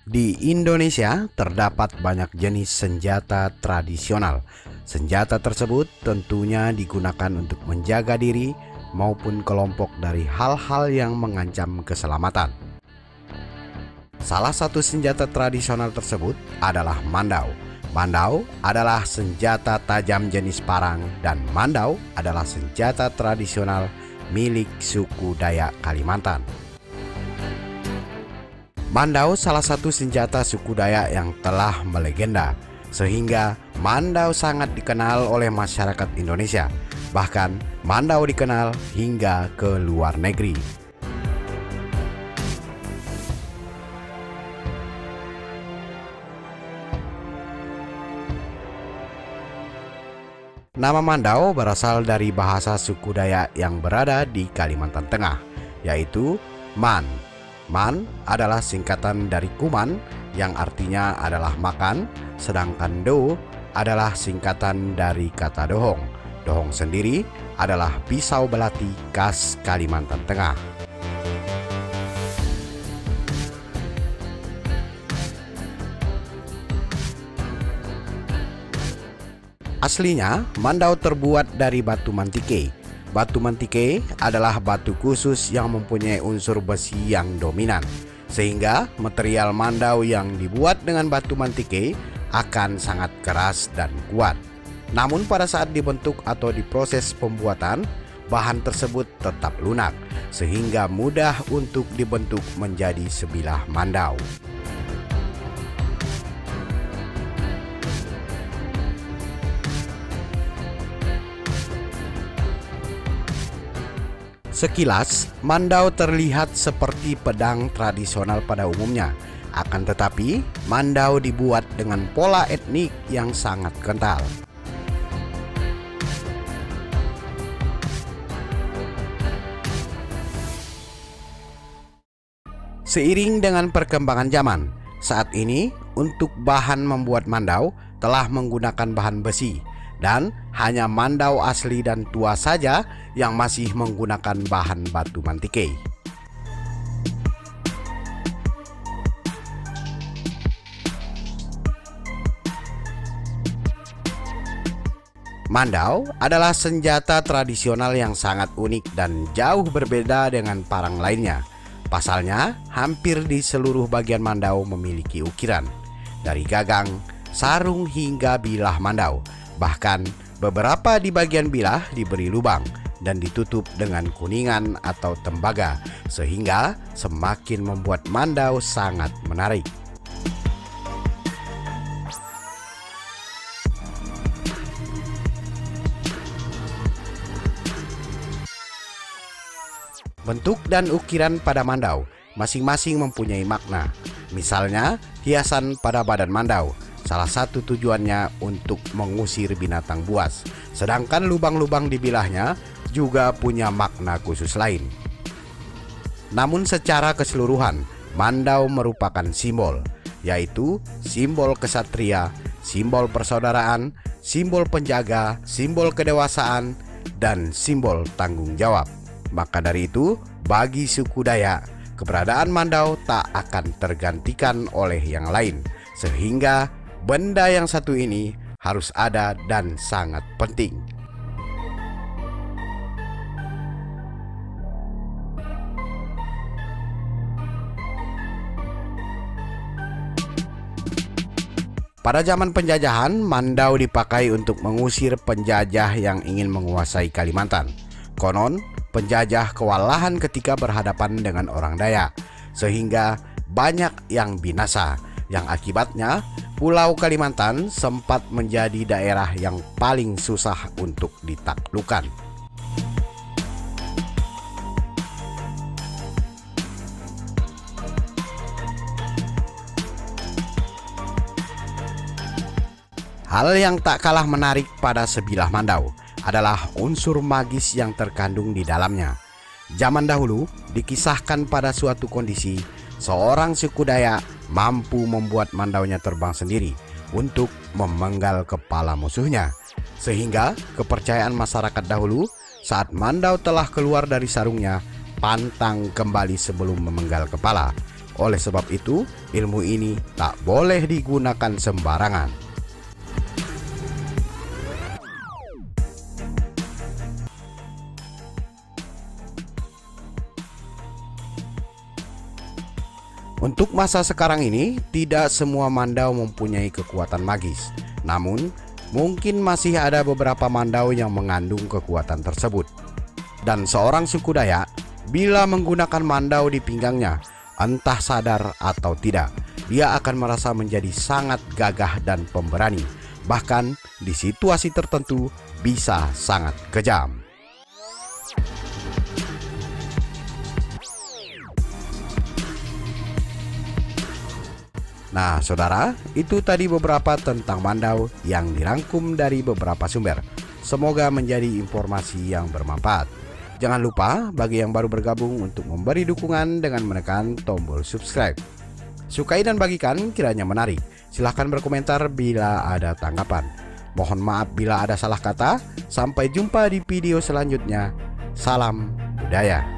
Di Indonesia terdapat banyak jenis senjata tradisional. Senjata tersebut tentunya digunakan untuk menjaga diri maupun kelompok dari hal-hal yang mengancam keselamatan. Salah satu senjata tradisional tersebut adalah mandau. Mandau adalah senjata tajam jenis parang dan mandau adalah senjata tradisional milik suku Dayak Kalimantan. Mandau salah satu senjata suku Dayak yang telah melegenda, sehingga mandau sangat dikenal oleh masyarakat Indonesia. Bahkan mandau dikenal hingga ke luar negeri. Nama mandau berasal dari bahasa suku Dayak yang berada di Kalimantan Tengah, yaitu man. Man adalah singkatan dari kuman yang artinya adalah makan, sedangkan do adalah singkatan dari kata dohong. Dohong sendiri adalah pisau belati khas Kalimantan Tengah. Aslinya, mandau terbuat dari batu mantike. Batu mantike adalah batu khusus yang mempunyai unsur besi yang dominan, sehingga material mandau yang dibuat dengan batu mantike akan sangat keras dan kuat. Namun pada saat dibentuk atau diproses pembuatan, bahan tersebut tetap lunak, sehingga mudah untuk dibentuk menjadi sebilah mandau. Sekilas, mandau terlihat seperti pedang tradisional pada umumnya. Akan tetapi, mandau dibuat dengan pola etnik yang sangat kental. Seiring dengan perkembangan zaman, saat ini untuk bahan membuat mandau telah menggunakan bahan besi. Dan hanya mandau asli dan tua saja yang masih menggunakan bahan batu mantike. Mandau adalah senjata tradisional yang sangat unik dan jauh berbeda dengan parang lainnya. Pasalnya, hampir di seluruh bagian mandau memiliki ukiran, dari gagang, sarung hingga bilah mandau. Bahkan beberapa di bagian bilah diberi lubang dan ditutup dengan kuningan atau tembaga, sehingga semakin membuat mandau sangat menarik. Bentuk dan ukiran pada mandau masing-masing mempunyai makna. Misalnya, hiasan pada badan mandau. Salah satu tujuannya untuk mengusir binatang buas, sedangkan lubang-lubang di bilahnya juga punya makna khusus lain. Namun secara keseluruhan, mandau merupakan simbol, yaitu simbol kesatria, simbol persaudaraan, simbol penjaga, simbol kedewasaan, dan simbol tanggung jawab. Maka dari itu, bagi suku Dayak, keberadaan mandau tak akan tergantikan oleh yang lain, sehingga benda yang satu ini harus ada dan sangat penting. Pada zaman penjajahan, mandau dipakai untuk mengusir penjajah yang ingin menguasai Kalimantan. Konon, penjajah kewalahan ketika berhadapan dengan orang Dayak, sehingga banyak yang binasa, yang akibatnya Pulau Kalimantan sempat menjadi daerah yang paling susah untuk ditaklukkan. Hal yang tak kalah menarik pada sebilah mandau adalah unsur magis yang terkandung di dalamnya. Zaman dahulu dikisahkan pada suatu kondisi seorang suku Dayak mampu membuat mandaunya terbang sendiri untuk memenggal kepala musuhnya. Sehingga kepercayaan masyarakat dahulu saat mandau telah keluar dari sarungnya, pantang kembali sebelum memenggal kepala. Oleh sebab itu, ilmu ini tak boleh digunakan sembarangan. Untuk masa sekarang ini, tidak semua mandau mempunyai kekuatan magis. Namun, mungkin masih ada beberapa mandau yang mengandung kekuatan tersebut. Dan seorang suku Dayak, bila menggunakan mandau di pinggangnya, entah sadar atau tidak, dia akan merasa menjadi sangat gagah dan pemberani. Bahkan, di situasi tertentu bisa sangat kejam. Nah, saudara, itu tadi beberapa tentang mandau yang dirangkum dari beberapa sumber. Semoga menjadi informasi yang bermanfaat. Jangan lupa bagi yang baru bergabung untuk memberi dukungan dengan menekan tombol subscribe. Sukai dan bagikan kiranya menarik. Silahkan berkomentar bila ada tanggapan. Mohon maaf bila ada salah kata. Sampai jumpa di video selanjutnya. Salam budaya.